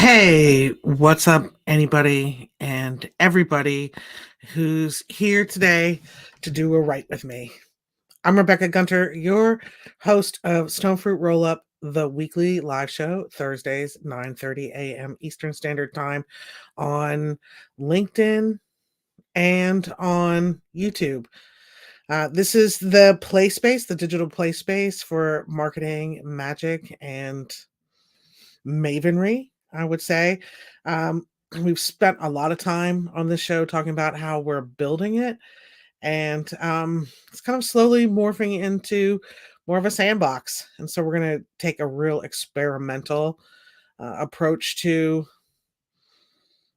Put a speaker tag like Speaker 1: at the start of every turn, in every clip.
Speaker 1: Hey, what's up, anybody and everybody who's here today to do a write with me? I'm Rebecca Gunter, your host of Stonefruit Roll-Up, the weekly live show, Thursdays, 9:30 a.m. Eastern Standard Time on LinkedIn and on YouTube. This is the play space, the digital play space for marketing, magic, and mavenry, I would say. Um, we've spent a lot of time on this show talking about how we're building it, and it's kind of slowly morphing into more of a sandbox. And so we're going to take a real experimental approach to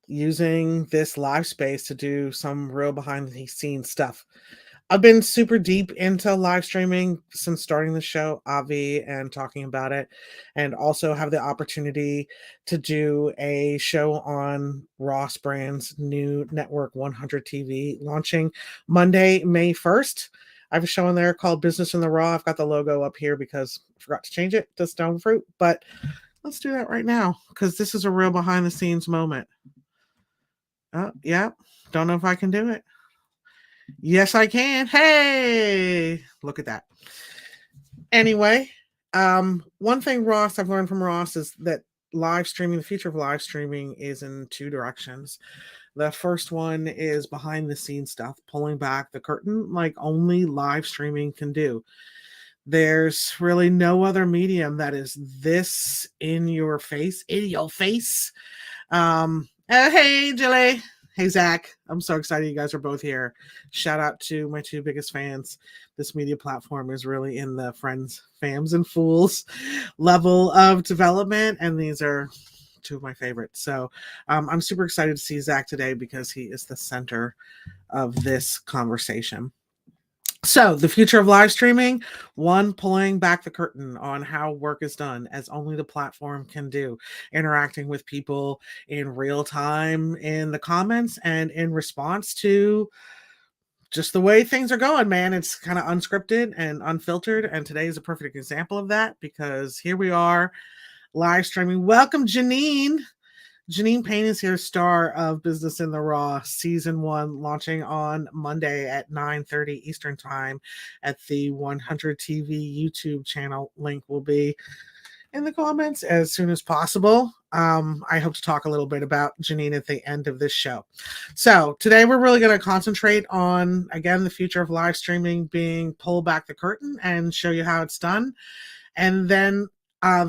Speaker 1: using this live space to do some real behind the scenes stuff. I've been super deep into live streaming since starting the show, Avi, and talking about it, and also have the opportunity to do a show on Ross Brand's new network 100 TV launching Monday, May 1st. I have a show on there called Business in the Raw. I've got the logo up here because I forgot to change it to Stone Fruit, but let's do that right now because this is a real behind the scenes moment. Oh, yeah. Don't know if I can do it. Yes, I can. Hey, look at that. Anyway, one thing I've learned from Ross is that live streaming, the future of live streaming is in two directions. The first one is behind the scenes stuff, pulling back the curtain like only live streaming can do. There's really no other medium that is this in your face. Hey, Jilly. Hey, Zach. I'm so excited you guys are both here. Shout out to my two biggest fans. This media platform is really in the friends, fams, and fools level of development, and these are two of my favorites. So I'm super excited to see Zach today because he is the center of this conversation. So, the future of live streaming, one, pulling back the curtain on how work is done as only the platform can do, interacting with people in real time in the comments and in response to just the way things are going, man. It's kind of unscripted and unfiltered. And today is a perfect example of that because here we are live streaming. Welcome, Janine. Janine Payne is here, star of Business in the Raw, Season 1, launching on Monday at 9:30 Eastern Time at the 100 TV YouTube channel. Link will be in the comments as soon as possible. I hope to talk a little bit about Janine at the end of this show. So today we're really going to concentrate on, again, the future of live streaming being pull back the curtain and show you how it's done. And then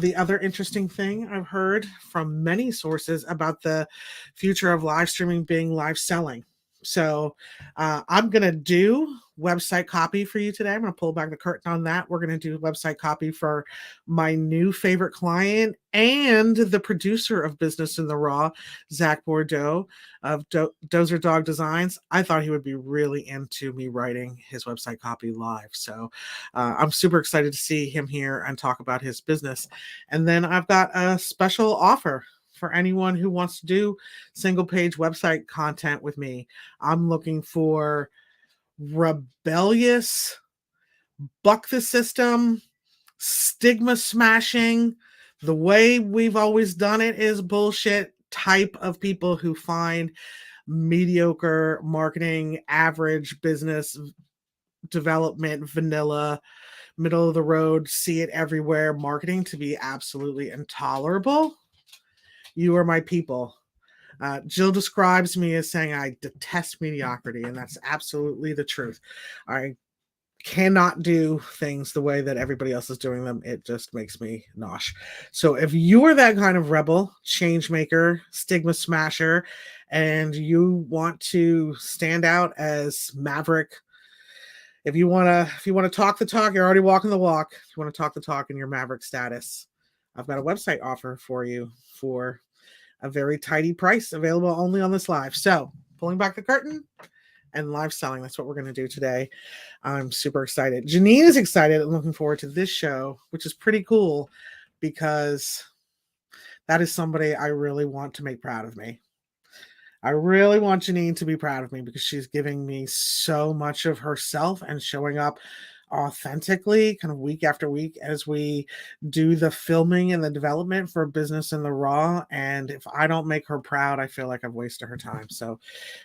Speaker 1: the other interesting thing I've heard from many sources about the future of live streaming being live selling. So I'm going to do website copy for you today. I'm going to pull back the curtain on that. We're going to do website copy for my new favorite client and the producer of Business in the Raw, Zach Bordeaux of Dozer Dog Designs. I thought he would be really into me writing his website copy live. So I'm super excited to see him here and talk about his business. And then I've got a special offer for anyone who wants to do single page website content with me. I'm looking for rebellious, buck the system, stigma smashing, the way we've always done it is bullshit type of people who find mediocre marketing, average business development, vanilla, middle of the road, see it everywhere marketing to be absolutely intolerable. You are my people. Jill describes me as saying I detest mediocrity, and that's absolutely the truth. I cannot do things the way that everybody else is doing them. It just makes me nosh. So if you are that kind of rebel, change maker, stigma smasher, and you want to stand out as maverick, if you want to talk the talk, you're already walking the walk. If you want to talk the talk in your maverick status, I've got a website offer for you for a very tidy price, available only on this live. So pulling back the curtain and live selling. That's what we're going to do today. I'm super excited. Janine is excited and looking forward to this show, which is pretty cool because that is somebody I really want to make proud of me. I really want Janine to be proud of me because she's giving me so much of herself and showing up authentically, kind of week after week, as we do the filming and the development for Business in the Raw. And if I don't make her proud, I feel like I've wasted her time. So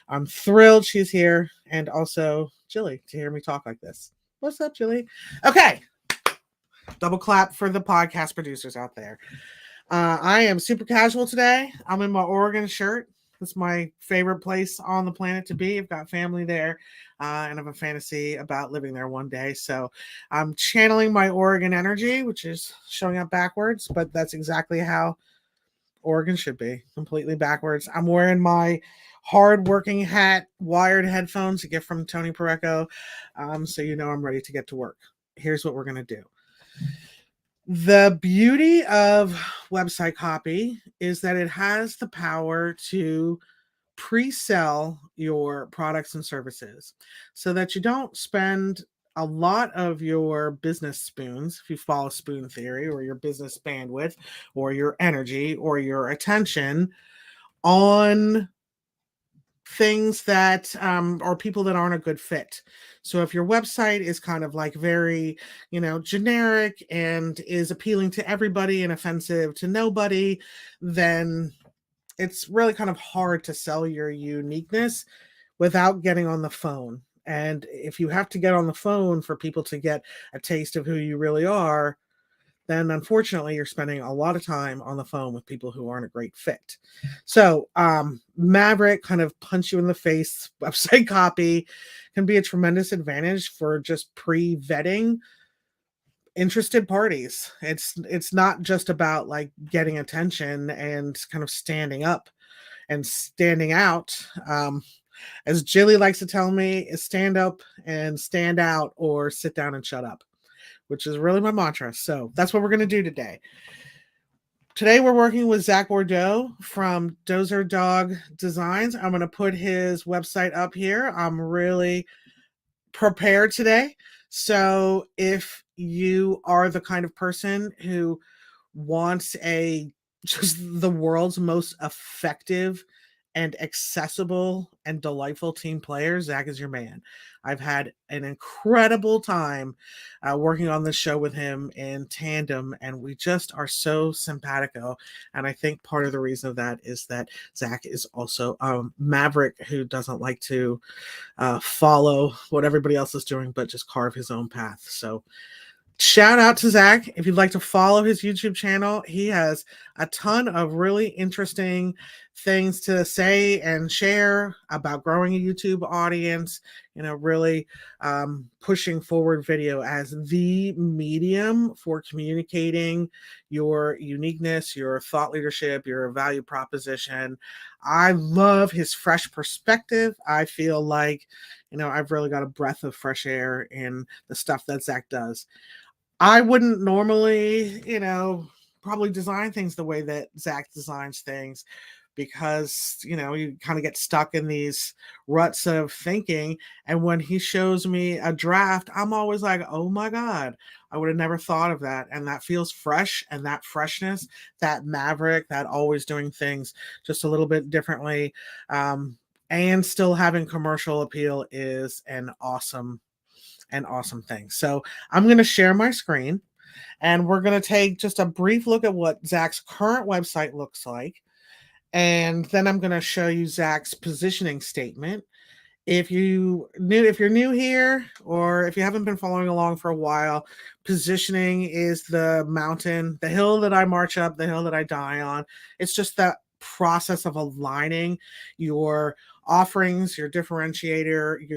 Speaker 1: I'm thrilled she's here, and also Jilly, to hear me talk like this. What's up, Jilly? Okay. Double clap for the podcast producers out there. I am super casual today. I'm in my Oregon shirt. It's my favorite place on the planet to be. I've got family there, and I have a fantasy about living there one day. So I'm channeling my Oregon energy, which is showing up backwards, but that's exactly how Oregon should be, completely backwards. I'm wearing my hard working hat, wired headphones, a gift from Tony Pareco. So you know I'm ready to get to work. Here's what we're going to do. The beauty of website copy is that it has the power to pre-sell your products and services so that you don't spend a lot of your business spoons, if you follow spoon theory, or your business bandwidth or your energy or your attention on things that or people that aren't a good fit. So if your website is kind of like very, generic and is appealing to everybody and offensive to nobody, then it's really kind of hard to sell your uniqueness without getting on the phone. And if you have to get on the phone for people to get a taste of who you really are, then unfortunately you're spending a lot of time on the phone with people who aren't a great fit. So Maverick, kind of punch you in the face website copy, can be a tremendous advantage for just pre-vetting interested parties. It's not just about like getting attention and kind of standing up and standing out. As Jilly likes to tell me, is stand up and stand out, or sit down and shut up, which is really my mantra. So that's what we're going to do today. Today we're working with Zach Bordeaux from Dozer Dog Designs. I'm going to put his website up here. I'm really prepared today. So if you are the kind of person who wants just the world's most effective and accessible and delightful team player, Zach is your man. I've had an incredible time working on this show with him in tandem, and we just are so simpatico. And I think part of the reason of that is that Zach is also a maverick who doesn't like to follow what everybody else is doing, but just carve his own path. So shout out to Zach. If you'd like to follow his YouTube channel, he has a ton of really interesting things to say and share about growing a YouTube audience, really pushing forward video as the medium for communicating your uniqueness, your thought leadership, your value proposition. I love his fresh perspective. I feel like, I've really got a breath of fresh air in the stuff that Zach does. I wouldn't normally, probably design things the way that Zach designs things, because, you kind of get stuck in these ruts of thinking. And when he shows me a draft, I'm always like, oh my God, I would have never thought of that. And that feels fresh, and that freshness, that maverick, that always doing things just a little bit differently, and still having commercial appeal is an awesome thing. So I'm going to share my screen, and we're going to take just a brief look at what Zach's current website looks like. And then I'm going to show you Zach's positioning statement. If you're new here, or if you haven't been following along for a while, positioning is the mountain, the hill that I march up, the hill that I die on. It's just that process of aligning your offerings, your differentiator,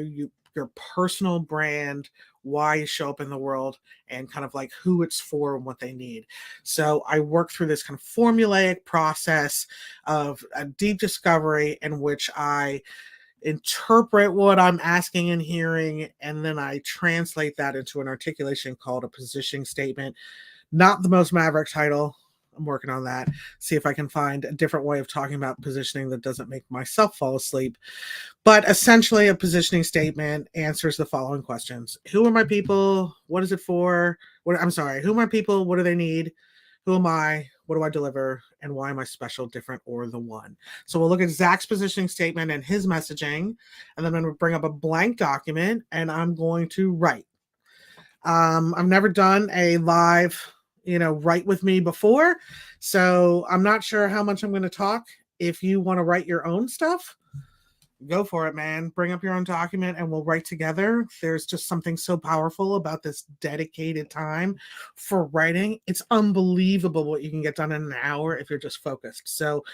Speaker 1: your personal brand, why you show up in the world, and kind of like who it's for and what they need. So I work through this kind of formulaic process of a deep discovery in which I interpret what I'm asking and hearing, and then I translate that into an articulation called a positioning statement. Not the most maverick title. I'm working on that. See if I can find a different way of talking about positioning that doesn't make myself fall asleep. But essentially, a positioning statement answers the following questions. Who are my people? What is it for? Who are my people? What do they need? Who am I? What do I deliver? And why am I special, different, or the one? So we'll look at Zach's positioning statement and his messaging. And then I'm going to bring up a blank document, and I'm going to write. I've never done a live, write with me before. So I'm not sure how much I'm going to talk. If you want to write your own stuff, go for it, man. Bring up your own document and we'll write together. There's just something so powerful about this dedicated time for writing. It's unbelievable what you can get done in an hour if you're just focused. So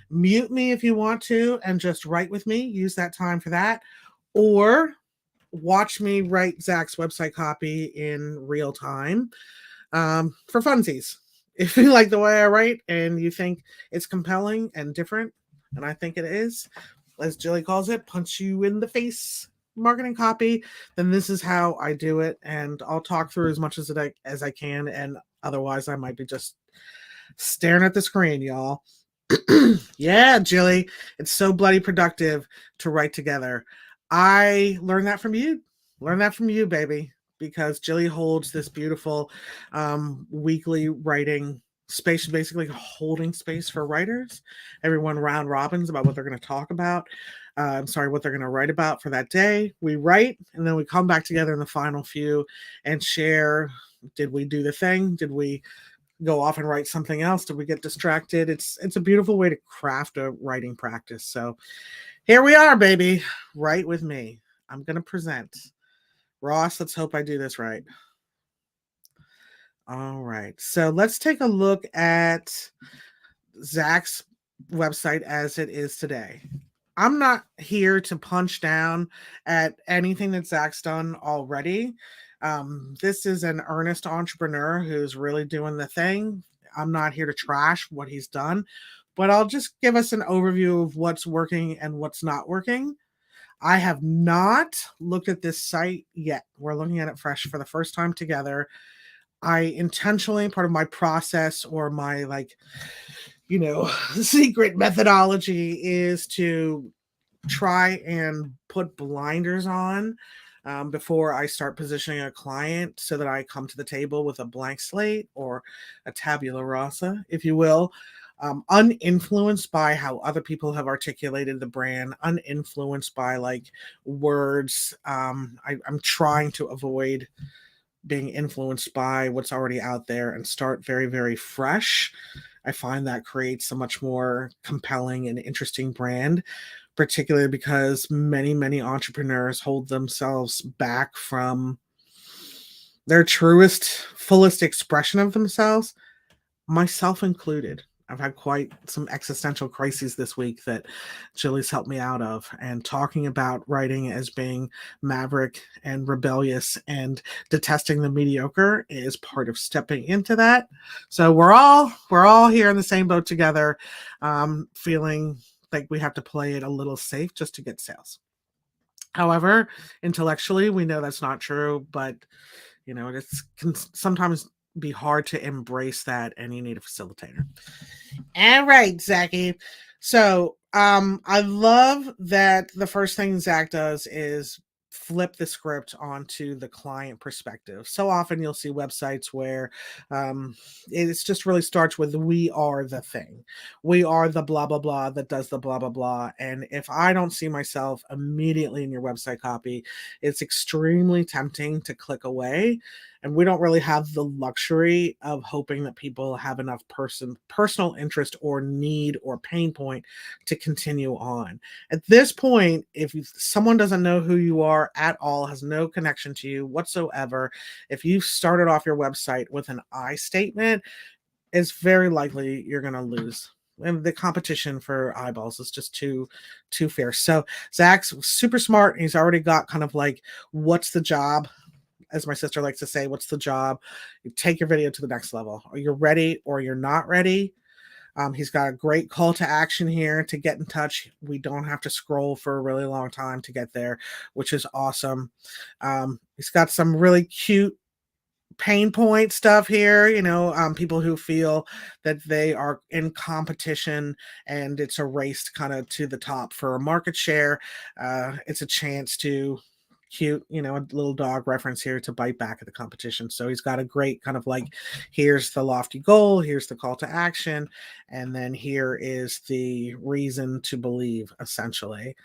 Speaker 1: mute me if you want to and just write with me. Use that time for that. Or watch me write Zach's website copy in real time for funsies. If you like the way I write and you think it's compelling and different, and I think it is, as Jilly calls it, punch you in the face marketing copy, then this is how I do it. And I'll talk through as much as I can. And otherwise, I might be just staring at the screen, y'all. Yeah, Jilly, it's so bloody productive to write together. I learned that from you. Learn that from you, baby, because Jilly holds this beautiful weekly writing space, basically holding space for writers. Everyone round robins about what they're going to talk about. What they're going to write about for that day. We write, and then we come back together in the final few and share. Did we do the thing? Did we go off and write something else? Did we get distracted? It's a beautiful way to craft a writing practice. So here we are, baby. Write with me. I'm going to present. Ross, let's hope I do this right. All right. So let's take a look at Zach's website as it is today. I'm not here to punch down at anything that Zach's done already. This is an earnest entrepreneur who's really doing the thing. I'm not here to trash what he's done, but I'll just give us an overview of what's working and what's not working. I have not looked at this site yet. We're looking at it fresh for the first time together. I intentionally, part of my process or my secret methodology is to try and put blinders on before I start positioning a client so that I come to the table with a blank slate or a tabula rasa, if you will, uninfluenced by how other people have articulated the brand, uninfluenced by words. I'm trying to avoid being influenced by what's already out there and start very, very fresh. I find that creates a much more compelling and interesting brand, particularly because many, many entrepreneurs hold themselves back from their truest, fullest expression of themselves, myself included. I've had quite some existential crises this week that Jilly's helped me out of, and talking about writing as being maverick and rebellious and detesting the mediocre is part of stepping into that. So we're all here in the same boat together, feeling like we have to play it a little safe just to get sales. However, intellectually, we know that's not true, but it can sometimes be hard to embrace that, and you need a facilitator. All right, Zachy. So I love that the first thing Zach does is flip the script onto the client perspective. So often you'll see websites where it's just really starts with we are the thing. We are the blah, blah, blah that does the blah, blah, blah. And if I don't see myself immediately in your website copy, it's extremely tempting to click away. And we don't really have the luxury of hoping that people have enough personal interest or need or pain point to continue on. At this point, if someone doesn't know who you are at all, has no connection to you whatsoever, if you started off your website with an I statement, it's very likely you're going to lose. And the competition for eyeballs is just too fierce. So Zach's super smart. He's already got kind of what's the job? As my sister likes to say, what's the job? You take your video to the next level. Are you ready or you're not ready? He's got a great call to action here to get in touch. We don't have to scroll for a really long time to get there, which is awesome. He's got some really cute pain point stuff here, people who feel that they are in competition and it's a race kind of to the top for a market share. It's a chance to cute, a little dog reference here to bite back at the competition. So he's got a great kind of here's the lofty goal, here's the call to action, and then here is the reason to believe, essentially.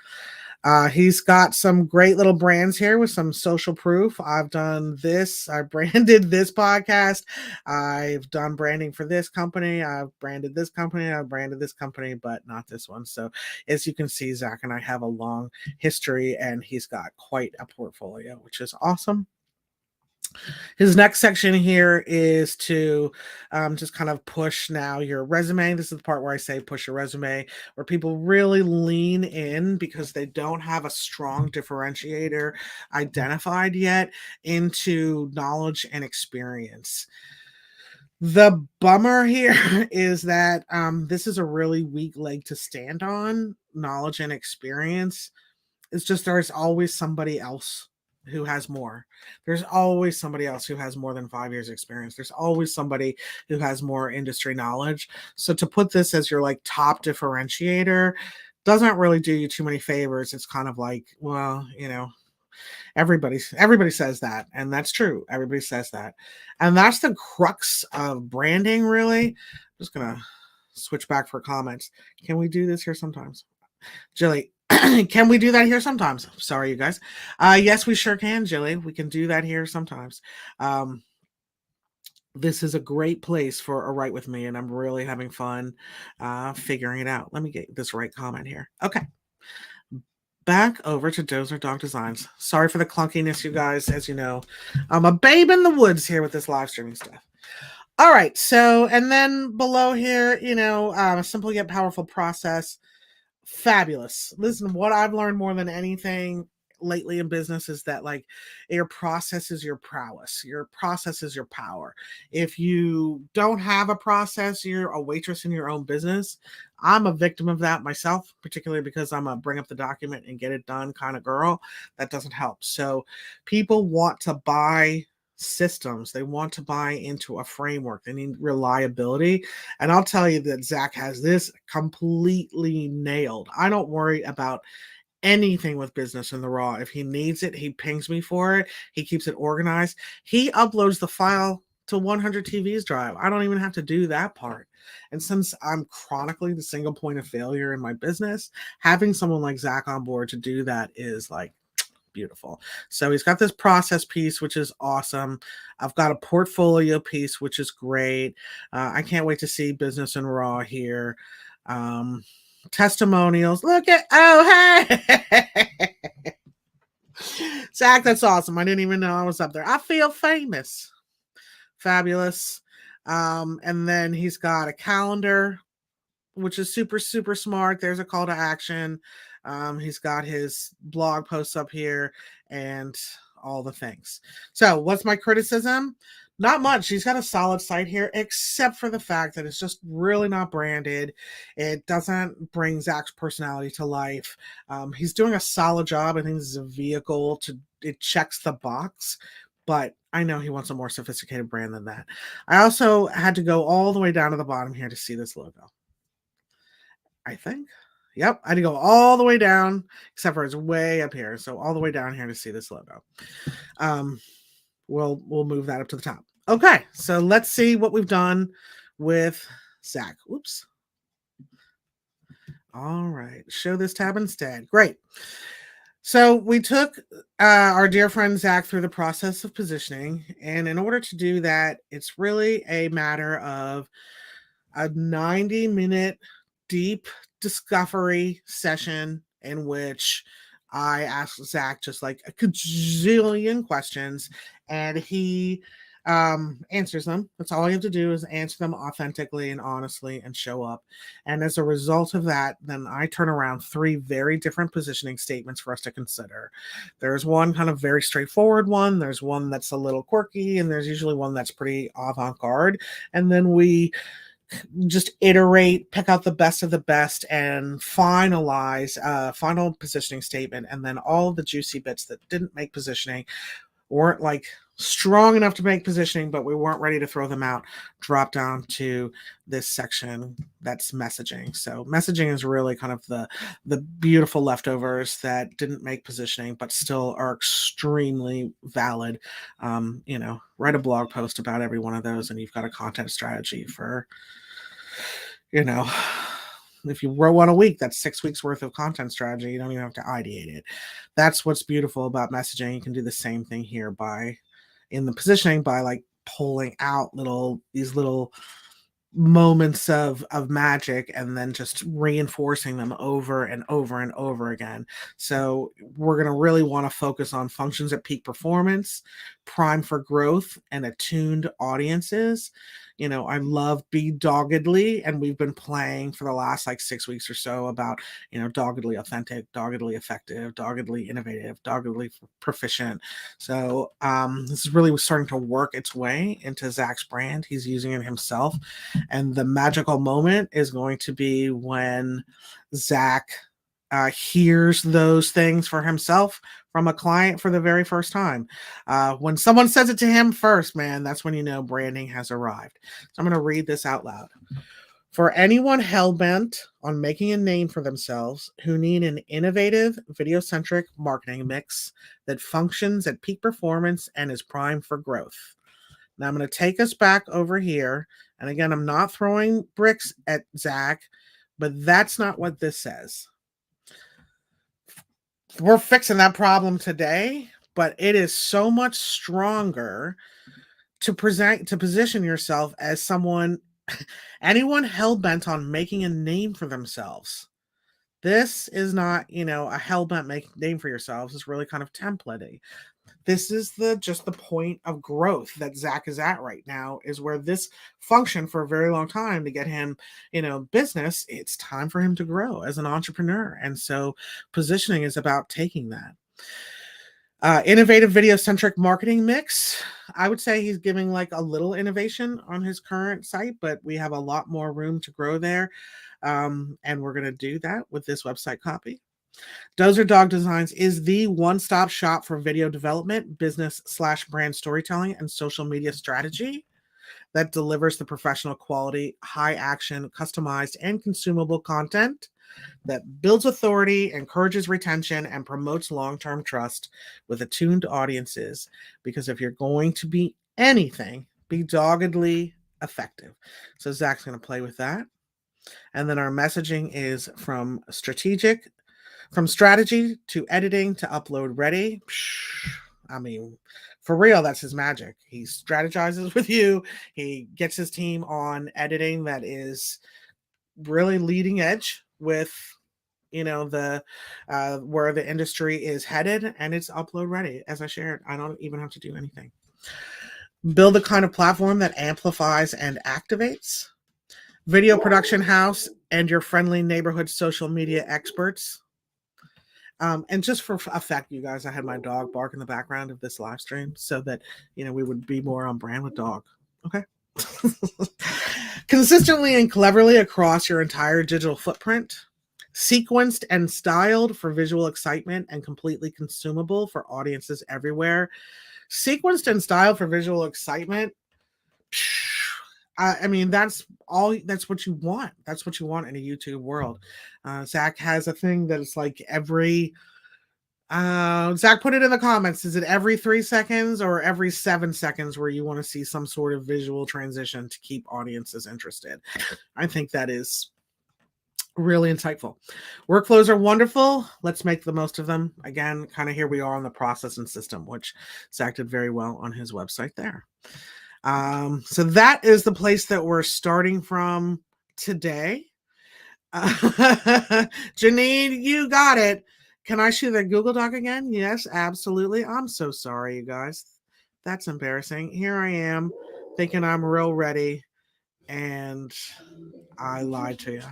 Speaker 1: He's got some great little brands here with some social proof. I've done this. I branded this podcast. I've done branding for this company. I've branded this company. I've branded this company, but not this one. So as you can see, Zach and I have a long history, and he's got quite a portfolio, which is awesome. His next section here is to just kind of push now your resume. This is the part where I say push your resume, where people really lean in because they don't have a strong differentiator identified yet into knowledge and experience. The bummer here is that this is a really weak leg to stand on, knowledge and experience. It's just there's always somebody else who has more. There's always somebody else who has more than 5 years experience. There's always somebody who has more industry knowledge. So to put this as your like top differentiator doesn't really do you too many favors. It's kind of like, well, everybody says that, and that's true. Everybody says that. And that's the crux of branding, really. I'm just gonna switch back for comments. Can we do this here sometimes? Jilly, can we do that here sometimes? Sorry, you guys. Yes, we sure can, Jilly. We can do that here sometimes. This is a great place for a write with me, and I'm really having fun figuring it out. Let me get this right comment here. Okay. Back over to Dozer Dog Designs. Sorry for the clunkiness, you guys. As you know, I'm a babe in the woods here with this live streaming stuff. All right. So, and then below here, a simple yet powerful process. Fabulous. Listen, what I've learned more than anything lately in business is that like your process is your prowess. Your process is your power. If you don't have a process, you're a waitress in your own business. I'm a victim of that myself, particularly because I'm a bring up the document and get it done kind of girl. That doesn't help. So people want to buy systems. They want to buy into a framework. They need reliability. And I'll tell you that Zach has this completely nailed. I don't worry about anything with business in the raw. If he needs it, he pings me for it. He keeps it organized. He uploads the file to 100 TV's drive. I don't even have to do that part. And since I'm chronically the single point of failure in my business, having someone like Zach on board to do that is like beautiful. So he's got this process piece, which is awesome. I've got a portfolio piece, which is great. I can't wait to see business in raw here. Testimonials. Look at, oh, hey. Zach, that's awesome. I didn't even know I was up there. I feel famous. Fabulous. And then he's got a calendar, which is super, super smart. There's a call to action. He's got his blog posts up here and all the things. So what's my criticism? Not much. He's got a solid site here, except for the fact that it's just really not branded. It doesn't bring Zach's personality to life. He's doing a solid job. I think this is a vehicle it checks the box, but I know he wants a more sophisticated brand than that. I also had to go all the way down to the bottom here to see this logo. I think. Yep, I had to go all the way down, except for it's way up here. So all the way down here to see this logo. We'll move that up to the top. Okay, so let's see what we've done with Zach. Oops. All right, show this tab instead. Great. So we took our dear friend Zach through the process of positioning. And in order to do that, it's really a matter of a 90-minute deep discovery session in which I asked Zach just like a gazillion questions, and he answers them. That's all you have to do is answer them authentically and honestly and show up. And as a result of that, then I turn around 3 very different positioning statements for us to consider. There's one kind of very straightforward one, there's one that's a little quirky, and there's usually one that's pretty avant-garde. And then we just iterate, pick out the best of the best, and finalize a final positioning statement. And then all of the juicy bits that didn't make positioning, weren't like strong enough to make positioning, but we weren't ready to throw them out, drop down to this section that's messaging. So messaging is really kind of the beautiful leftovers that didn't make positioning, but still are extremely valid. Write a blog post about every one of those, and you've got a content strategy for, If you row one a week, that's 6 weeks worth of content strategy. You don't even have to ideate it. That's what's beautiful about messaging. You can do the same thing here by in the positioning by like pulling out these little moments of magic and then just reinforcing them over and over and over again. So we're going to really want to focus on functions at peak performance, prime for growth, and attuned audiences. I love be doggedly, and we've been playing for the last like 6 weeks or so about doggedly authentic, doggedly effective, doggedly innovative, doggedly proficient. So this is really starting to work its way into Zach's brand. He's using it himself, and the magical moment is going to be when Zach hears those things for himself from a client for the very first time. When someone says it to him first, man, that's when you know branding has arrived. So I'm going to read this out loud. For anyone hell-bent on making a name for themselves who need an innovative, video-centric marketing mix that functions at peak performance and is primed for growth. Now I'm going to take us back over here. And again, I'm not throwing bricks at Zach, but that's not what this says. We're fixing that problem today, but it is so much stronger to position yourself as anyone hell-bent on making a name for themselves. This is not, a hell-bent name for yourselves. It's really kind of templating. This is just the point of growth that Zach is at right now, is where this functioned for a very long time to get him, business. It's time for him to grow as an entrepreneur. And so positioning is about taking that. Innovative video-centric marketing mix. I would say he's giving like a little innovation on his current site, but we have a lot more room to grow there. And we're going to do that with this website copy. Dozer Dog Designs is the one-stop shop for video development, business/brand storytelling, and social media strategy that delivers the professional quality, high action, customized, and consumable content that builds authority, encourages retention, and promotes long-term trust with attuned audiences. Because if you're going to be anything, be doggedly effective. So Zach's going to play with that. And then our messaging is from strategy to editing to upload ready. I mean, for real, that's his magic. He strategizes with you. He gets his team on editing that is really leading edge with, the where the industry is headed, and it's upload ready. As I shared, I don't even have to do anything. Build a kind of platform that amplifies and activates. Video production house and your friendly neighborhood social media experts. And just for effect, you guys, I had my dog bark in the background of this live stream so that, we would be more on brand with dog. Okay. Consistently and cleverly across your entire digital footprint. Sequenced and styled for visual excitement and completely consumable for audiences everywhere. Sequenced and styled for visual excitement. I mean, that's what you want. That's what you want in a YouTube world. Zach has a thing that it's like Zach, put it in the comments. Is it every 3 seconds or every 7 seconds where you want to see some sort of visual transition to keep audiences interested? I think that is really insightful. Workflows are wonderful. Let's make the most of them. Again, kind of here we are on the process and system, which Zach did very well on his website there. So that is the place that we're starting from today. Janine, you got it. Can I shoot that Google Doc again? Yes, absolutely. I'm so sorry, you guys. That's embarrassing. Here I am thinking I'm real ready, and I lied to you.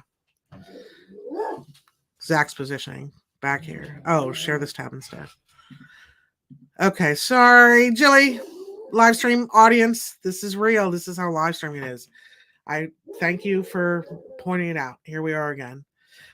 Speaker 1: Zach's positioning back here. Oh, share this tab instead. Okay, sorry, Jilly. Live stream audience, this is real. This is how live streaming is. I thank you for pointing it out. Here we are again.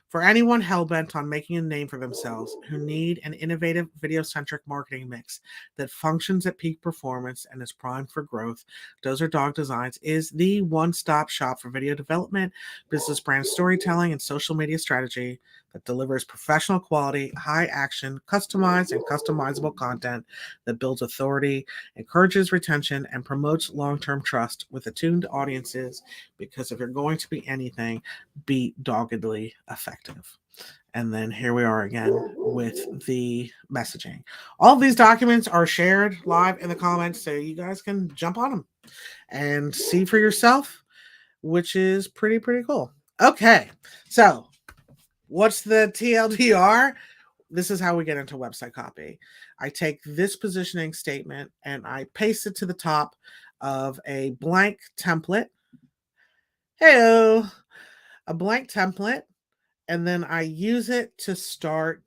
Speaker 1: For anyone hell-bent on making a name for themselves, who need an innovative video-centric marketing mix that functions at peak performance and is primed for growth, Dozer Dog Designs is the one-stop shop for video development, business brand storytelling, and social media strategy that delivers professional quality, high action, customized and customizable content that builds authority, encourages retention, and promotes long-term trust with attuned audiences. Because if you're going to be anything, be doggedly effective. And then here we are again with the messaging. All of these documents are shared live in the comments, so you guys can jump on them and see for yourself, which is pretty cool. Okay, so what's the TLDR? This is how we get into website copy. I take this positioning statement and I paste it to the top of a blank template. Heyo, a blank template, and then I use it to start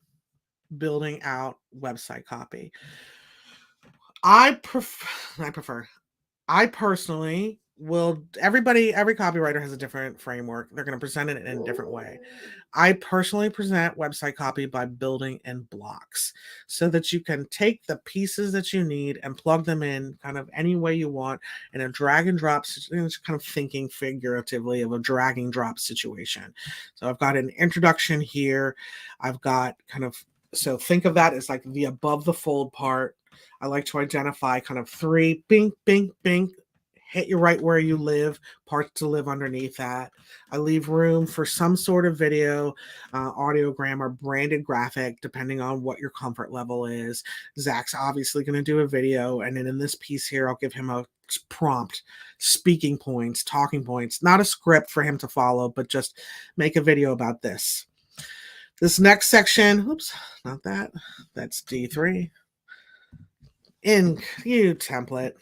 Speaker 1: building out website copy. I personally will, every copywriter has a different framework. They're going to present it in a different way. I personally present website copy by building in blocks so that you can take the pieces that you need and plug them in kind of any way you want in a drag and drop, kind of thinking figuratively of a drag and drop situation. So I've got an introduction here. I've got so think of that as like the above the fold part. I like to identify kind of 3 bing, bing, bing, hit you right where you live, parts to live underneath that. I leave room for some sort of video, audiogram, or branded graphic, depending on what your comfort level is. Zach's obviously going to do a video, and then in this piece here, I'll give him a prompt, speaking points, talking points, not a script for him to follow, but just make a video about this. This next section, oops, not that, that's D3. In Q template,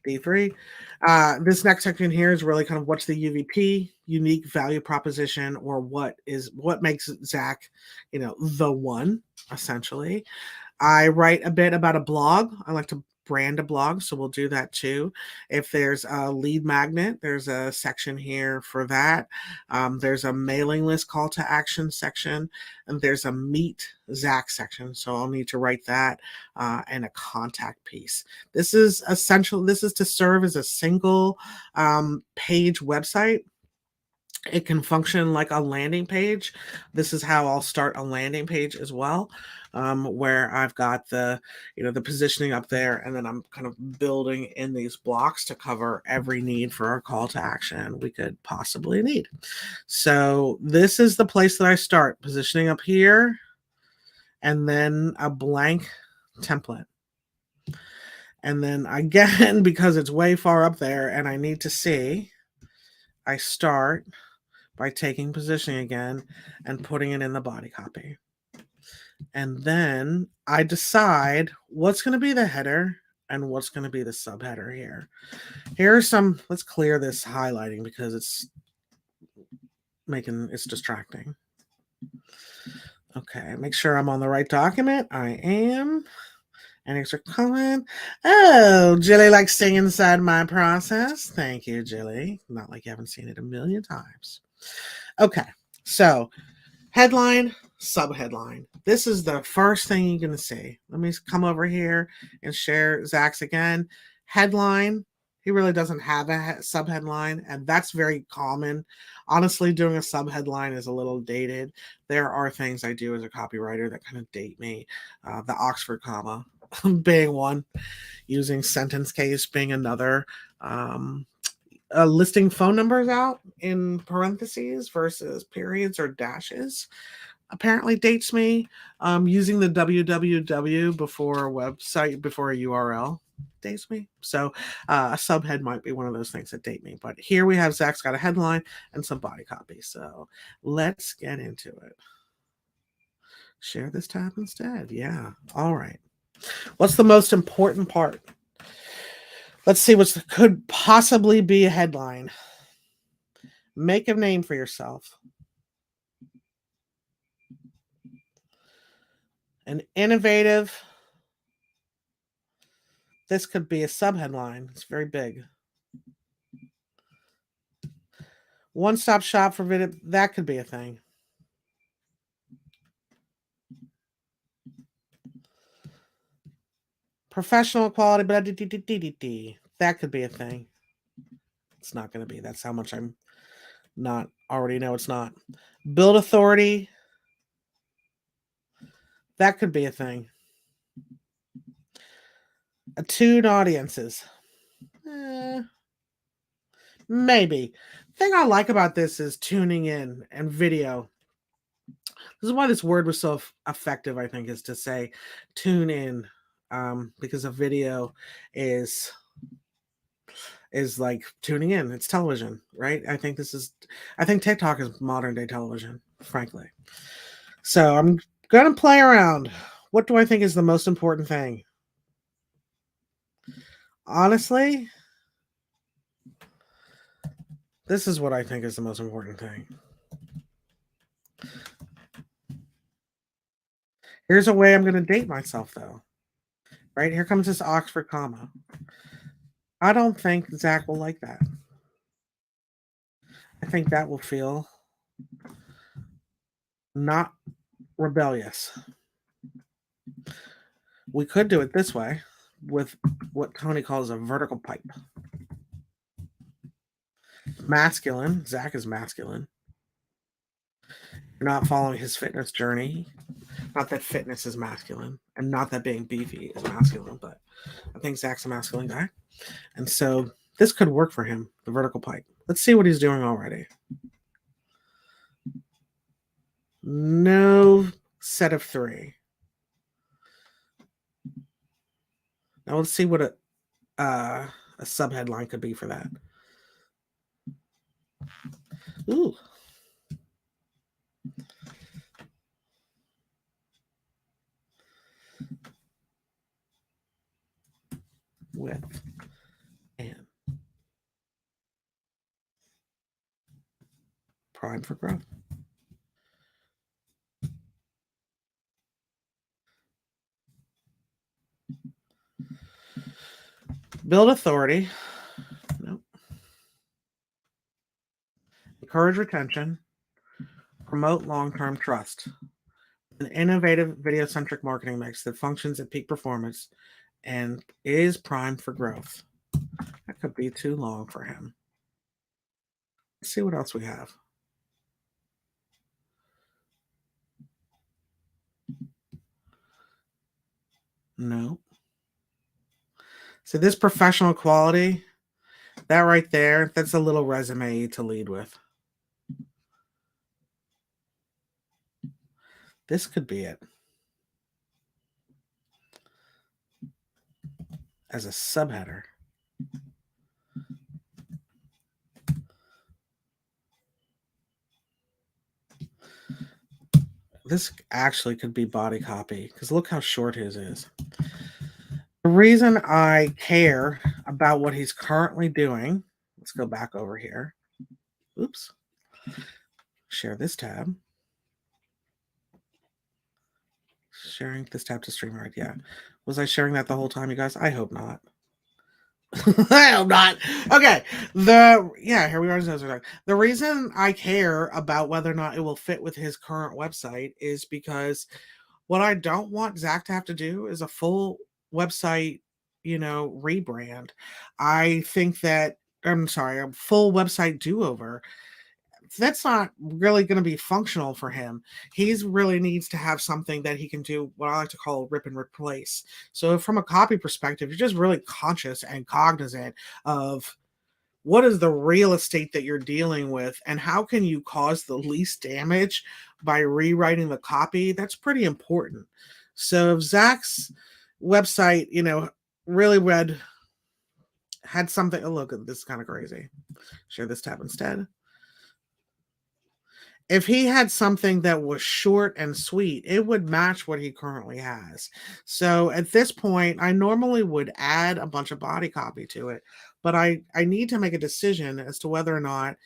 Speaker 1: D3. This next section here is really kind of what's the UVP, unique value proposition, or what makes Zach, the one, essentially. I write a bit about a blog. I like to brand a blog, so we'll do that too. If there's a lead magnet, there's a section here for that. There's a mailing list call to action section, and there's a meet Zach section. So I'll need to write that and a contact piece. This is essential. This is to serve as a single page website. It can function like a landing page. This is how I'll start a landing page as well, where I've got the positioning up there, and then I'm kind of building in these blocks to cover every need for our call to action we could possibly need. So this is the place that I start, positioning up here, and then a blank template. And then again, because it's way far up there and I need to see, I start by taking positioning again and putting it in the body copy. And then I decide what's going to be the header and what's going to be the subheader here. Let's clear this highlighting because it's distracting. Okay, make sure I'm on the right document. I am. An extra comment. Oh, Jilly likes staying inside my process. Thank you, Jilly. Not like you haven't seen it a million times. Okay, so headline, subheadline. This is the first thing you're going to see. Let me come over here and share Zach's again. Headline. He really doesn't have a subheadline, and that's very common. Honestly, doing a subheadline is a little dated. There are things I do as a copywriter that kind of date me. The Oxford comma being one, using sentence case being another. Listing phone numbers out in parentheses versus periods or dashes apparently dates me. Using the www before a website, before a URL dates me. So a subhead might be one of those things that date me. But here we have Zach's got a headline and some body copy. So let's get into it. Share this tab instead. Yeah. All right. What's the most important part? Let's see what could possibly be a headline. Make a name for yourself. An innovative. This could be a subheadline. It's very big. One-stop shop for video. That could be a thing. Professional quality, but that could be a thing. It's not going to be. That's how much I'm not already know it's not. Build authority. That could be a thing. Attune audiences. Maybe. Thing I like about this is tuning in and video. This is why this word was so effective, I think, is to say tune in. Because a video is like tuning in. It's television, right? I think TikTok is modern day television, frankly. So I'm gonna play around. What do I think is the most important thing? Honestly, this is what I think is the most important thing. Here's a way I'm going to date myself, though. Right? Here comes this Oxford comma. I don't think Zach will like that. I think that will feel not rebellious. We could do it this way with what Tony calls a vertical pipe. Masculine. Zach is masculine. You're not following his fitness journey. Not that fitness is masculine, and not that being beefy is masculine, but I think Zach's a masculine guy. And so this could work for him, the vertical pipe. Let's see what he's doing already. No set of 3. Now let's see what a subheadline could be for that. Ooh. With and prime for growth. Build authority. Nope. Encourage retention. Promote long-term trust. An innovative video-centric marketing mix that functions at peak performance and is primed for growth. That could be too long for him. Let's see what else we have. No. So this professional quality, that right there, that's a little resume to lead with. This could be it. As a subheader. This actually could be body copy because look how short his is. The reason I care about what he's currently doing, let's go back over here. Oops. Share this tab. Sharing this tab to StreamYard. Yeah. Was I sharing that the whole time, you guys? I hope not. I hope not. Okay. Here we are. The reason I care about whether or not it will fit with his current website is because what I don't want Zach to have to do is a full website, rebrand. I think that a full website do-over. That's not really going to be functional for him. He's really needs to have something that he can do what I like to call rip and replace. So from a copy perspective, you're just really conscious and cognizant of what is the real estate that you're dealing with and how can you cause the least damage by rewriting the copy. That's pretty important. So if Zach's website, really had something, oh, look, this is kind of crazy. Share this tab instead. If he had something that was short and sweet, it would match what he currently has. So at this point, I normally would add a bunch of body copy to it, but I need to make a decision as to whether or not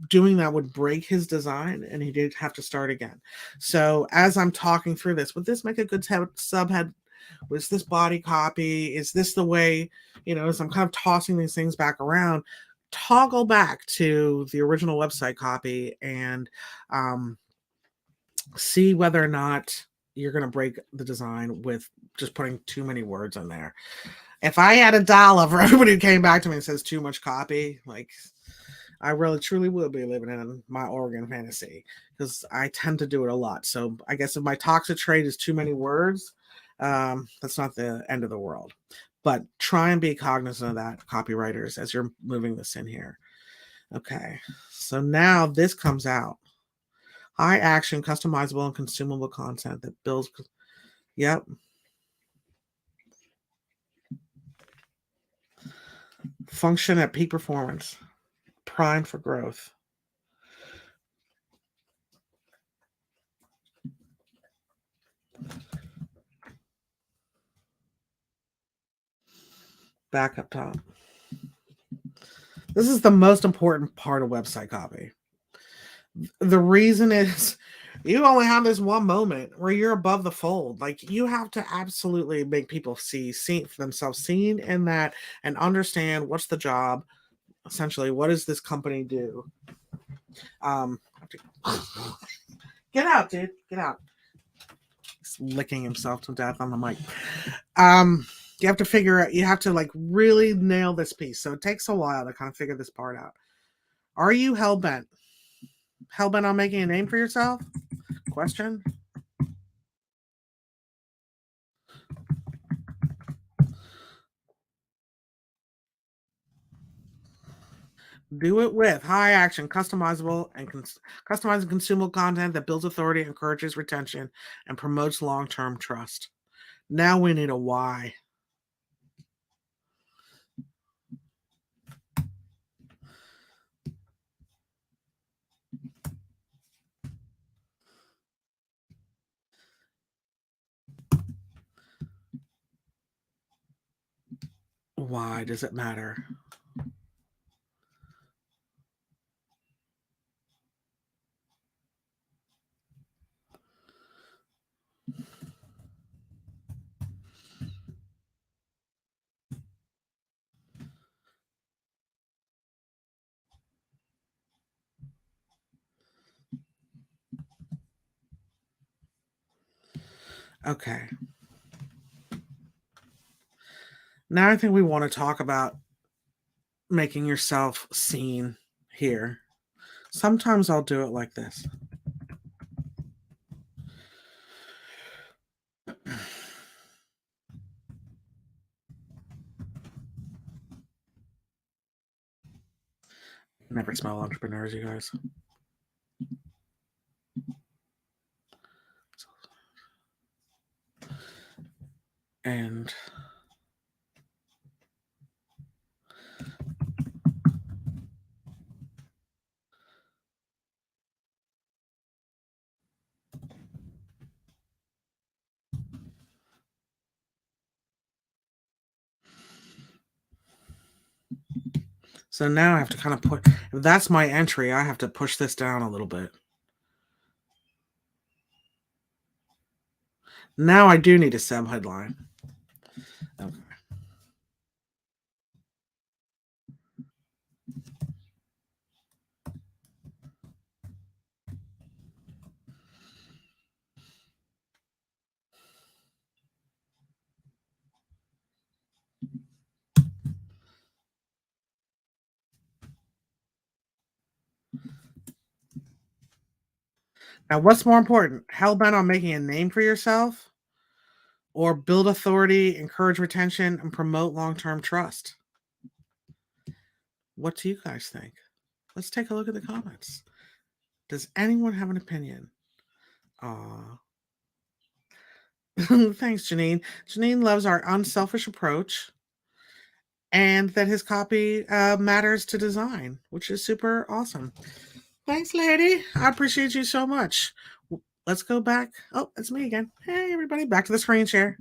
Speaker 1: doing that would break his design and he did have to start again. So as I'm talking through this, would this make a good subhead? Was this body copy? Is this the way, as I'm kind of tossing these things back around, toggle back to the original website copy and see whether or not you're going to break the design with just putting too many words in there. If I had $1 for everybody who came back to me and says too much copy, like, I really truly would be living in my Oregon fantasy, because I tend to do it a lot. So I guess if my toxic trait is too many words, that's not the end of the world. But try and be cognizant of that, copywriters, as you're moving this in here. Okay, so now this comes out. High action, customizable, and consumable content that builds. Yep. Function at peak performance. Prime for growth. Back up top. This is the most important part of website copy. The reason is you only have this one moment where you're above the fold. Like, you have to absolutely make people see themselves seen in that, and understand what's the job. Essentially, what does this company do? Get out, dude. Get out. He's licking himself to death on the mic. You have to figure out, you have to like really nail this piece. So it takes a while to kind of figure this part out. Are you hell-bent on making a name for yourself? Question. Do it with high action, customizable, and customized consumable content that builds authority, encourages retention, and promotes long-term trust. Now we need a why. Why does it matter? Okay. Now I think we want to talk about making yourself seen here. Sometimes I'll do it like this. Never smell entrepreneurs, you guys. And so now I have to kind of put, if that's my entry, I have to push this down a little bit. Now I do need a sub headline. Okay. Now, what's more important? Hellbent on making a name for yourself, or build authority, encourage retention, and promote long-term trust? What do you guys think? Let's take a look at the comments. Does anyone have an opinion? Thanks, Janine. Janine loves our unselfish approach, and that his copy matters to design, which is super awesome. Thanks, lady. I appreciate you so much. Let's go back. Oh, it's me again. Hey, everybody. Back to the screen share.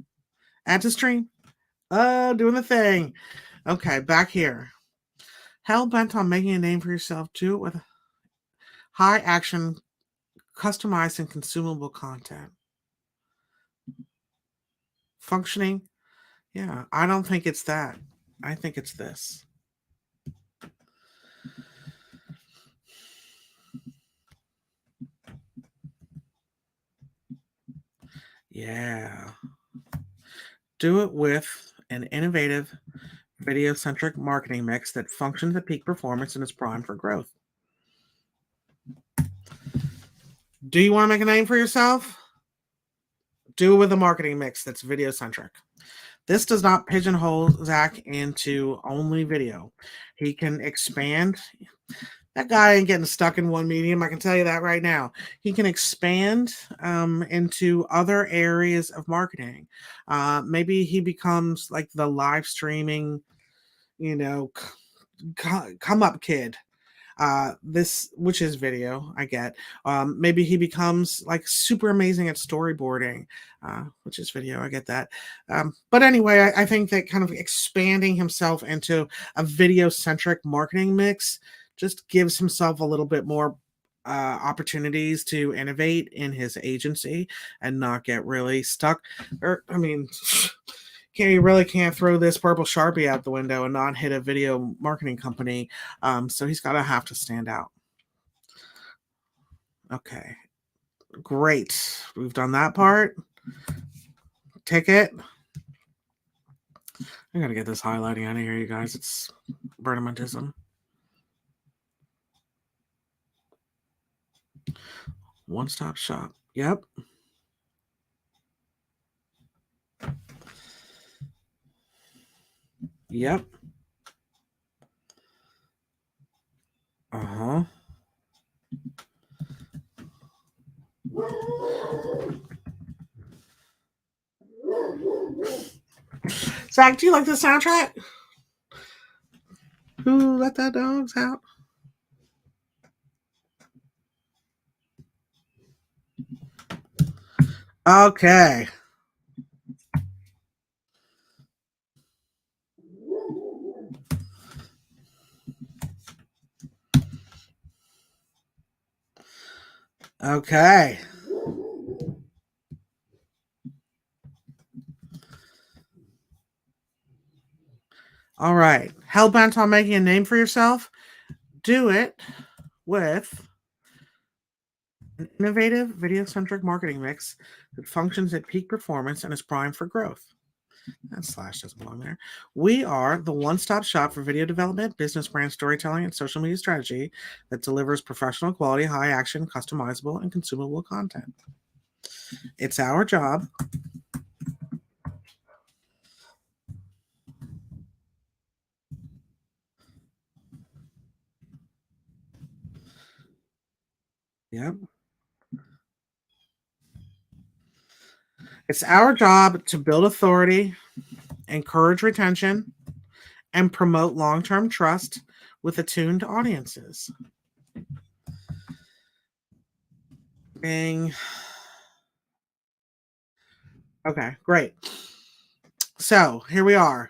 Speaker 1: Add to stream. Doing the thing. Okay, back here. Hell bent on making a name for yourself. Do it with high action, customized, and consumable content. Functioning. Yeah, I don't think it's that. I think it's this. Yeah. Do it with an innovative video-centric marketing mix that functions at peak performance and is primed for growth. Do you want to make a name for yourself? Do it with a marketing mix that's video-centric. This does not pigeonhole Zach into only video. He can expand. That guy ain't getting stuck in one medium. I can tell you that right now. He can expand into other areas of marketing. Maybe he becomes like the live streaming, come up kid. This, which is video, I get. Maybe he becomes like super amazing at storyboarding, which is video, I get that. But anyway, I think that kind of expanding himself into a video centric marketing mix just gives himself a little bit more opportunities to innovate in his agency and not get really stuck. Or, I mean, you really can't throw this purple Sharpie out the window and not hit a video marketing company. So he's got to have to stand out. Okay, great. We've done that part. Ticket. I got to get this highlighting out of here, you guys. It's Bernamantism. One-stop shop. Yep. Yep. Uh-huh. Zach, do you like the soundtrack? Who let the dogs out? Okay. Okay. All right. Hell bent on making a name for yourself? Do it with an innovative video-centric marketing mix that functions at peak performance and is primed for growth. That slash doesn't belong there. We are the one-stop shop for video development, business brand storytelling, and social media strategy that delivers professional quality, high-action, customizable, and consumable content. It's our job Yep. It's our job to build authority, encourage retention, and promote long term trust with attuned audiences. Bing. Okay, great. So here we are.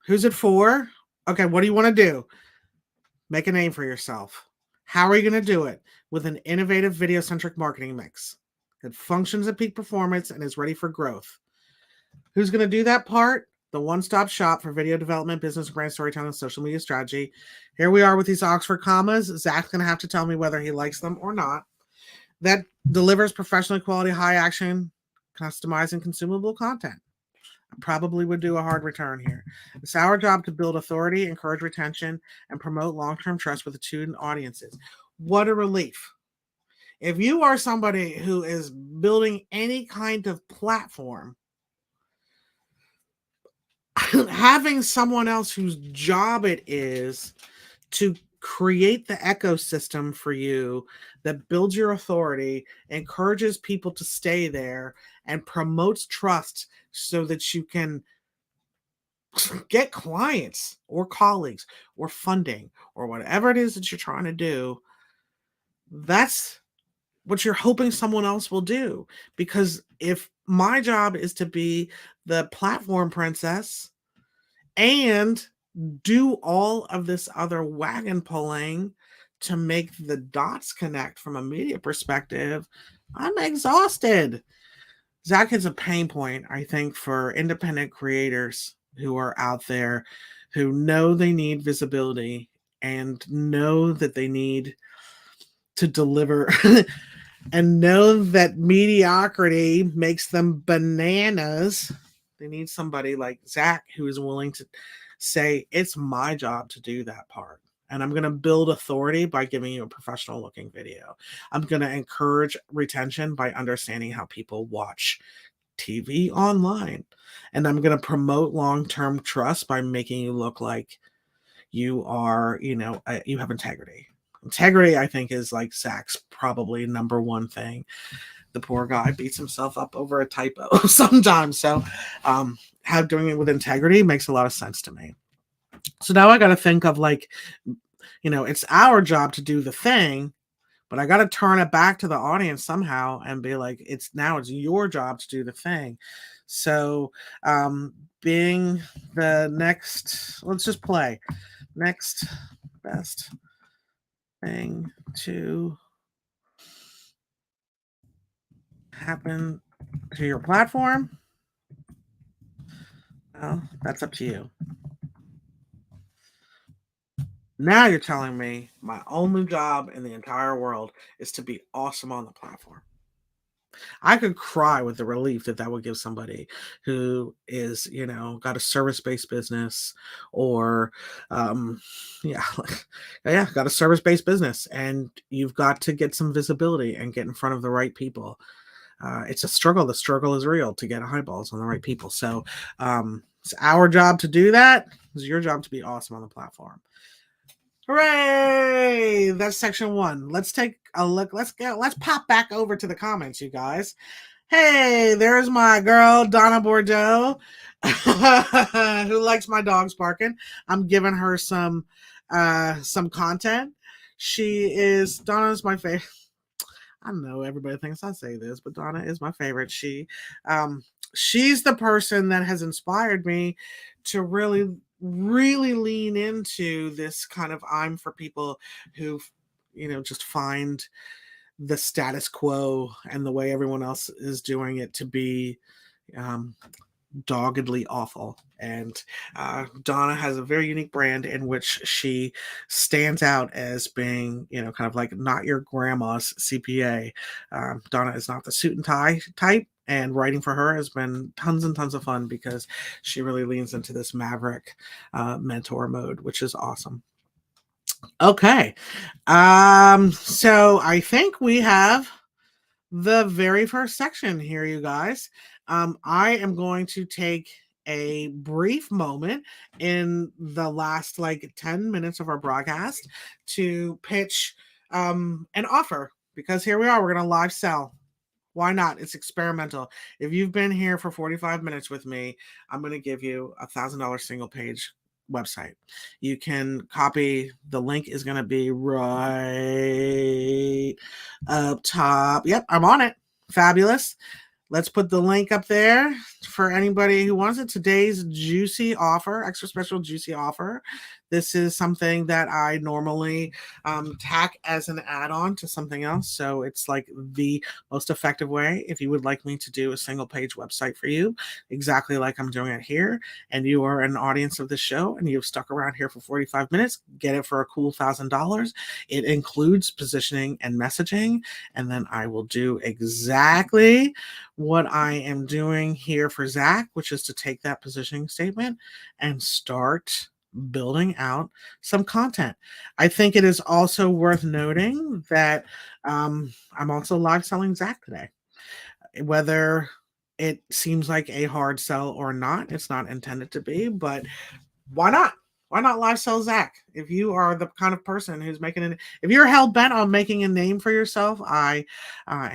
Speaker 1: Who's it for? Okay, what do you want to do? Make a name for yourself. How are you going to do it? With an innovative video centric marketing mix that functions at peak performance and is ready for growth. Who's going to do that part? The one-stop shop for video development, business, brand storytelling, and social media strategy. Here we are with these Oxford commas. Zach's going to have to tell me whether he likes them or not. That delivers professional quality, high action, customized, and consumable content. I probably would do a hard return here. It's our job to build authority, encourage retention, and promote long-term trust with attuned audiences. What a relief. If you are somebody who is building any kind of platform, having someone else whose job it is to create the ecosystem for you that builds your authority, encourages people to stay there, and promotes trust so that you can get clients or colleagues or funding or whatever it is that you're trying to do. That's what you're hoping someone else will do. Because if my job is to be the platform princess and do all of this other wagon pulling to make the dots connect from a media perspective, I'm exhausted. Zach is a pain point, I think, for independent creators who are out there who know they need visibility and know that they need to deliver and know that mediocrity makes them bananas. They need somebody like Zach who is willing to say, it's my job to do that part. And I'm going to build authority by giving you a professional looking video. I'm going to encourage retention by understanding how people watch TV online. And I'm going to promote long term trust by making you look like you are, you have integrity. Integrity, I think, is like Zach's probably number one thing. The poor guy beats himself up over a typo sometimes. So, how doing it with integrity makes a lot of sense to me. So now I got to think of like, it's our job to do the thing, but I got to turn it back to the audience somehow and be like, it's your job to do the thing. So, being the next, let's just play next best thing to happen to your platform. Well, that's up to you. Now you're telling me my only job in the entire world is to be awesome on the platform. I could cry with the relief that would give somebody who is, got a service-based business or, yeah, yeah, got a service-based business, and you've got to get some visibility and get in front of the right people. It's a struggle. The struggle is real to get eyeballs on the right people. So, it's our job to do that. It's your job to be awesome on the platform. Hooray! That's section 1. Let's take a look. Let's pop back over to the comments, you guys. Hey, there's my girl, Donna Bordeaux, who likes my dogs barking. I'm giving her some content. Donna's my favorite. I know everybody thinks I say this, but Donna is my favorite. She's the person that has inspired me to really lean into this kind of, I'm for people who, just find the status quo and the way everyone else is doing it to be doggedly awful. And Donna has a very unique brand in which she stands out as being, kind of like not your grandma's CPA. Donna is not the suit and tie type. And writing for her has been tons and tons of fun because she really leans into this maverick mentor mode, which is awesome. Okay. So I think we have the very first section here, you guys. I am going to take a brief moment in the last like 10 minutes of our broadcast to pitch an offer, because here we are. We're going to live sell. Why not? It's experimental. If you've been here for 45 minutes with me, I'm going to give you $1,000 single page website. You can copy. The link is going to be right up top. Yep, I'm on it. Fabulous. Let's put the link up there for anybody who wants it. Today's juicy offer, extra special juicy offer. This is something that I normally tack as an add-on to something else. So it's like the most effective way if you would like me to do a single page website for you, exactly like I'm doing it here, and you are an audience of the show and you've stuck around here for 45 minutes, get it for a cool $1,000. It includes positioning and messaging, and then I will do exactly what I am doing here for Zach, which is to take that positioning statement and start building out some content. I think it is also worth noting that I'm also live selling Zach today. Whether it seems like a hard sell or not, it's not intended to be, but why not? Why not live sell Zach? If you are the kind of person who's if you're hell bent on making a name for yourself, I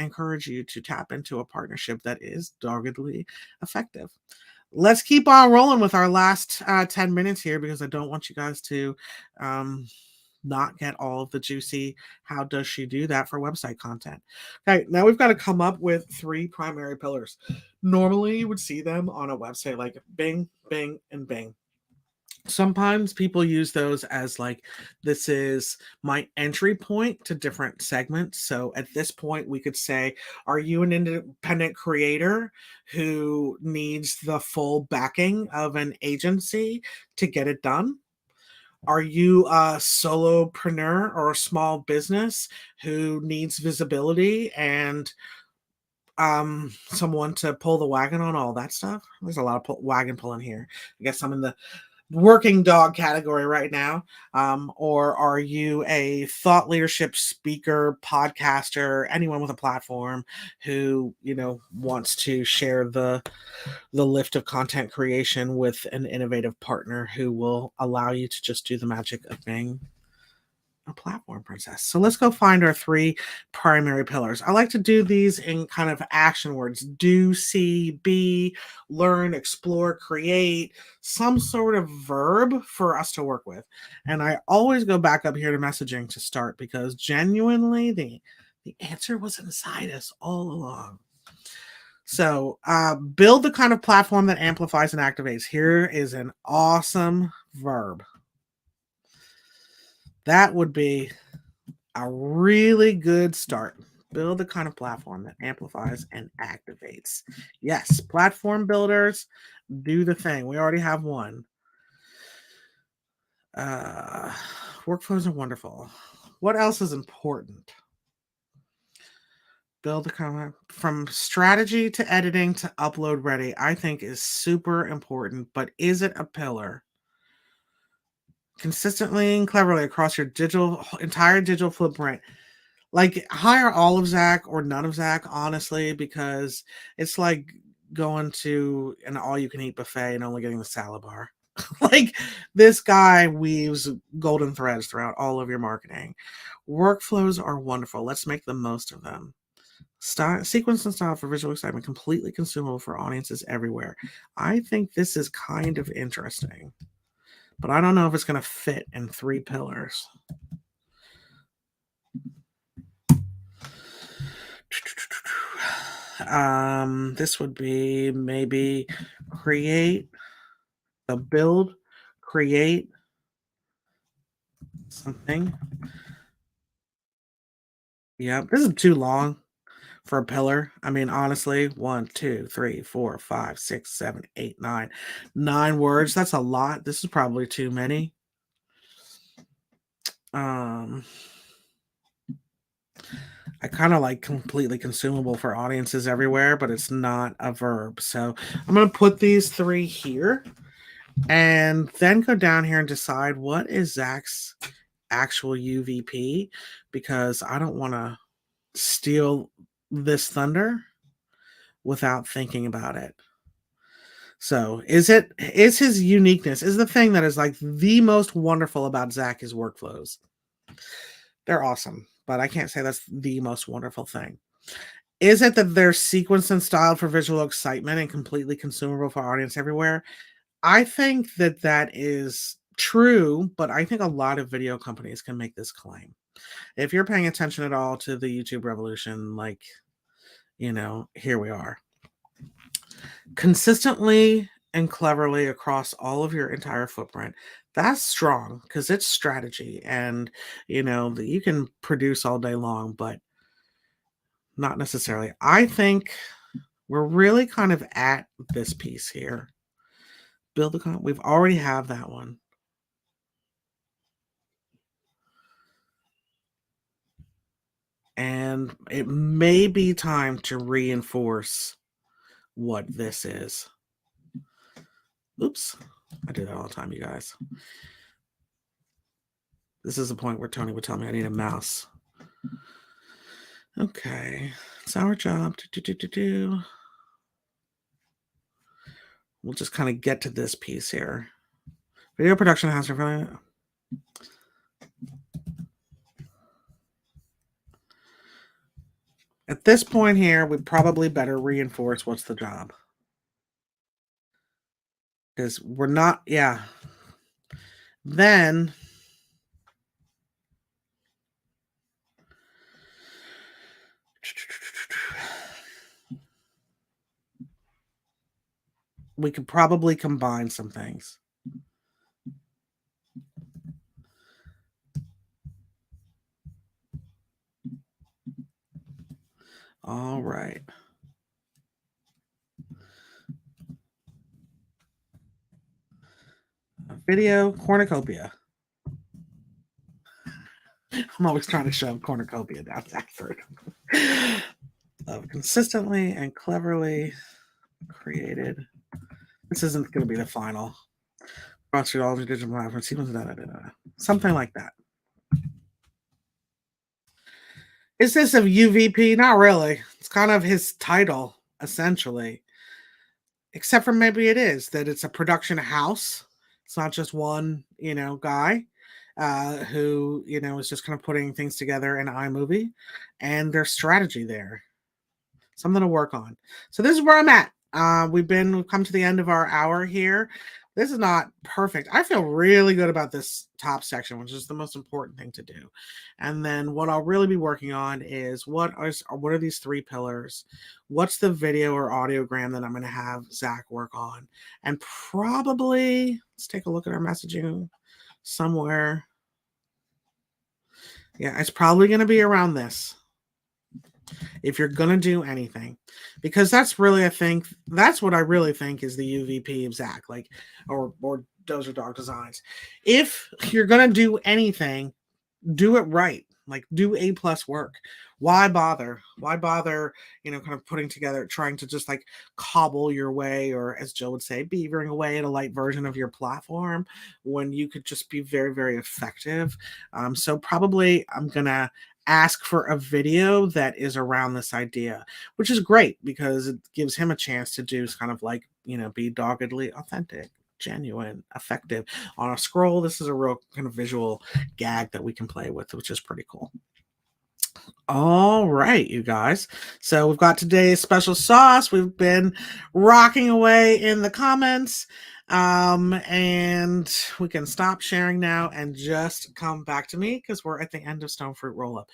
Speaker 1: encourage you to tap into a partnership that is doggedly effective. Let's keep on rolling with our last 10 minutes here, because I don't want you guys to not get all of the juicy how does she do that for website content. Okay, now we've got to come up with 3 primary pillars. Normally you would see them on a website like Bing, Bing, and Bing. Sometimes people use those as like, this is my entry point to different segments. So at this point, we could say, are you an independent creator who needs the full backing of an agency to get it done? Are you a solopreneur or a small business who needs visibility and someone to pull the wagon on all that stuff? There's a lot of wagon pulling here. I guess I'm in the working dog category right now. Or are you a thought leadership speaker, podcaster, anyone with a platform who, wants to share the lift of content creation with an innovative partner who will allow you to just do the magic of being a platform princess? So let's go find our 3 primary pillars. I like to do these in kind of action words: do, see, be, learn, explore, create, some sort of verb for us to work with. And I always go back up here to messaging to start, because genuinely the answer was inside us all along. So build the kind of platform that amplifies and activates. Here is an awesome verb. That would be a really good start. Build the kind of platform that amplifies and activates. Yes, platform builders, do the thing. We already have one. Workflows are wonderful. What else is important? Build the kind of, from strategy to editing to upload ready, I think is super important. But is it a pillar? Consistently and cleverly across your entire digital footprint. Like, hire all of Zach or none of Zach, honestly, because it's like going to an all-you-can-eat buffet and only getting the salad bar. Like, this guy weaves golden threads throughout all of your marketing. Workflows are wonderful. Let's make the most of them. Sequence and style for visual excitement, completely consumable for audiences everywhere. I think this is kind of interesting, but I don't know if it's going to fit in 3 pillars. This would be maybe create, build, create something. Yeah, this is too long for a pillar. I mean, honestly, 1, 2, 3, 4, 5, 6, 7, 8, 9. 9 words. That's a lot. This is probably too many. I kind of like completely consumable for audiences everywhere, but it's not a verb. So I'm going to put these 3 here and then go down here and decide what is Zach's actual UVP, because I don't want to steal this thunder without thinking about it. So is his uniqueness, is the thing that is like the most wonderful about Zach is workflows. They're awesome, but I can't say that's the most wonderful thing. Is it that they're sequenced and styled for visual excitement and completely consumable for audience everywhere? I think that is true, but I think a lot of video companies can make this claim. If you're paying attention at all to the YouTube revolution, like, here we are. Consistently and cleverly across all of your entire footprint. That's strong, because it's strategy, and you can produce all day long, but not necessarily. I think we're really kind of at this piece here. Build the we've already have that one. And it may be time to reinforce what this is. Oops. I do that all the time, you guys. This is the point where Tony would tell me I need a mouse. Okay. It's our job. We'll just kind of get to this piece here. Video production house. At this point here, we probably better reinforce what's the job. Because we're not, yeah. Then we could probably combine some things. All right. Video cornucopia. I'm always trying to shove cornucopia down Zachford. Of consistently and cleverly created. This isn't going to be the final. Sponsored all the digital platforms. Something like that. Is this a UVP? Not really. It's kind of his title, essentially. Except for maybe it is that it's a production house. It's not just one, guy who, is just kind of putting things together in iMovie, and there's strategy there. Something to work on. So this is where I'm at. We've come to the end of our hour here. This is not perfect. I feel really good about this top section, which is the most important thing to do. And then what I'll really be working on is what are these 3 pillars? What's the video or audiogram that I'm going to have Zach work on? And probably, let's take a look at our messaging somewhere. Yeah, it's probably going to be around this. If you're going to do anything, because that's what I really think is the UVP of Zach, or Dozer Dog Designs. If you're going to do anything, do it right. Do A+ work. Why bother? Kind of putting together, trying to just cobble your way, or as Jill would say, beavering away at a light version of your platform when you could just be very, very effective. So probably I'm going to ask for a video that is around this idea, which is great because it gives him a chance to do kind of be doggedly authentic, genuine, effective on a scroll. This is a real kind of visual gag that we can play with, which is pretty cool. All right, you guys. So we've got today's special sauce. We've been rocking away in the comments. And we can stop sharing now and just come back to me because we're at the end of Stone Fruit Roll-Up.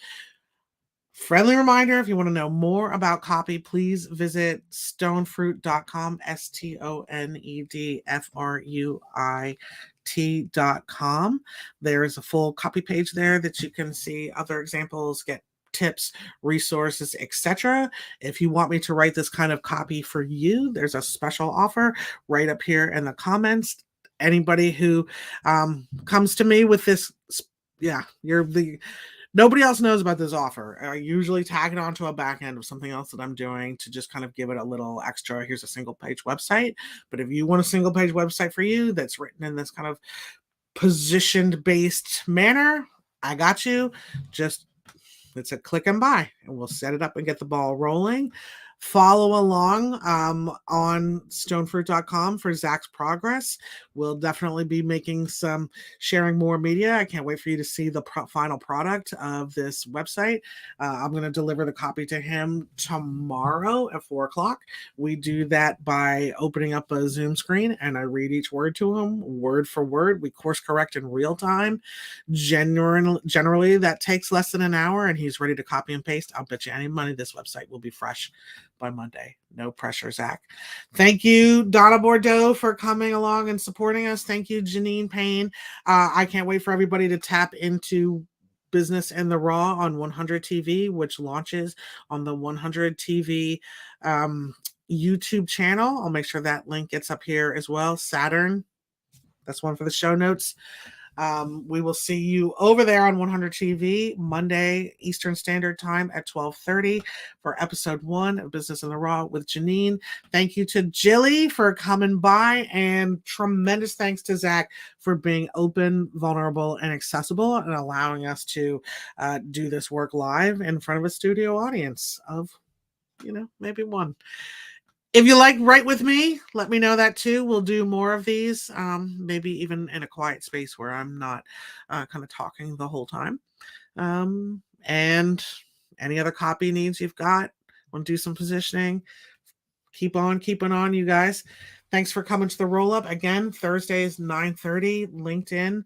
Speaker 1: Friendly reminder, if you want to know more about copy, please visit stonefruit.com, STONEDFRUIT.com. There is a full copy page there that you can see other examples, get tips, resources, etc. If you want me to write this kind of copy for you, there's a special offer right up here in the comments. Anybody who comes to me with this, nobody else knows about this offer. I usually tag it onto a back end of something else that I'm doing to just kind of give it a little extra. Here's a single page website. But if you want a single page website for you that's written in this kind of positioned based manner, I got you. Just it's a click and buy, and we'll set it up and get the ball rolling. Follow along on stonefruit.com for Zach's progress. We'll definitely be sharing more media. I can't wait for you to see the final product of this website. I'm going to deliver the copy to him tomorrow at 4:00. We do that by opening up a Zoom screen, and I read each word to him, word for word. We course correct in real time. Generally, that takes less than an hour, and he's ready to copy and paste. I'll bet you any money this website will be fresh by Monday. No pressure, Zach. Thank you, Donna Bordeaux, for coming along and supporting us. Thank you, Janine Payne. I can't wait for everybody to tap into Business in the Raw on 100 TV, which launches on the 100 TV YouTube channel. I'll make sure that link gets up here as well. Saturn, that's one for the show notes. We will see you over there on 100 TV Monday Eastern Standard Time at 12:30 for episode 1 of Business in the Raw with Janine. Thank you to Jilly for coming by, and tremendous thanks to Zach for being open, vulnerable, and accessible and allowing us to do this work live in front of a studio audience of, maybe one. If you like Write With Me, let me know that too. We'll do more of these, maybe even in a quiet space where I'm not kind of talking the whole time. And any other copy needs you've got, want to do some positioning, keep on keeping on, you guys. Thanks for coming to the Roll-Up. Again, Thursdays, 9:30, LinkedIn,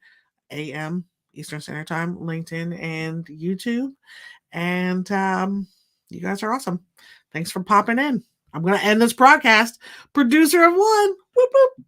Speaker 1: AM, Eastern Standard Time, LinkedIn and YouTube. And you guys are awesome. Thanks for popping in. I'm going to end this broadcast. Producer of one. Whoop, whoop.